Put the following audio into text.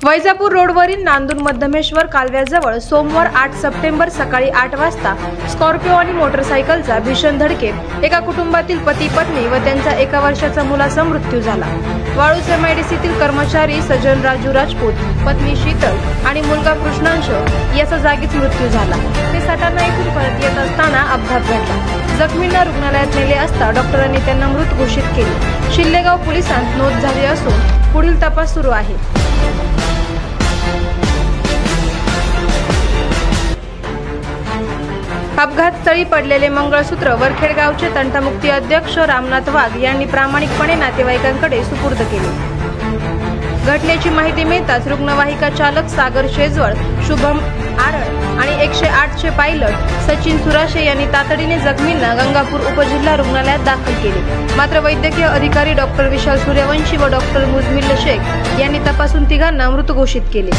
वैजापूर रोडवरील नांदूर मध्यमेश्वर कालव्याजवळ सोमवार 8 सप्टेंबर सकाळी 8 वाजता स्कॉर्पिओ आणि मोटरसायकलचा भीषण धडकेत एका कुटुंबातील पती पत्नी व त्यांचा 1 वर्षाचा मुलाचा मृत्यू झाला। वाळूज एमआयडीसीतील कर्मचारी सज्जन राजू राजपूत, पत्नी शीतल आणि मुलगा कृष्णांश याचा जागीच मृत्यू झाला। ते सटाणा येथून परत येत असताना अपघात घडला। जखमींना रुग्णालयात नेले असता डॉक्टरांनी त्यांना मृत घोषित केले। शिल्लेगाव पोलिसांत नोंद झाली असून पुढील तपास सुरू आहे। अपघातस्थळी पडलेले मंगळसूत्र वरखेड गावचे तंटामुक्ती अध्यक्ष रामनाथ वाघ यांनी प्रामाणिकपणे नातेवाईकांकडे सुपूर्द केले। घटनेची माहिती मिळताच रुग्णवाहिका चालक सागर शेजवळ, शुभम आरळ आणि 108 चे पायलट सचिन सुराशे यांनी तातडीने जखमींना गंगापूर उपजिल्हा रुग्णालयात दाखल केले। मात्र वैद्यकीय अधिकारी डॉक्टर विशाल सूर्यवंशी व डॉक्टर मुजमिल शेख यांनी तपासून तिघांना मृत घोषित केले।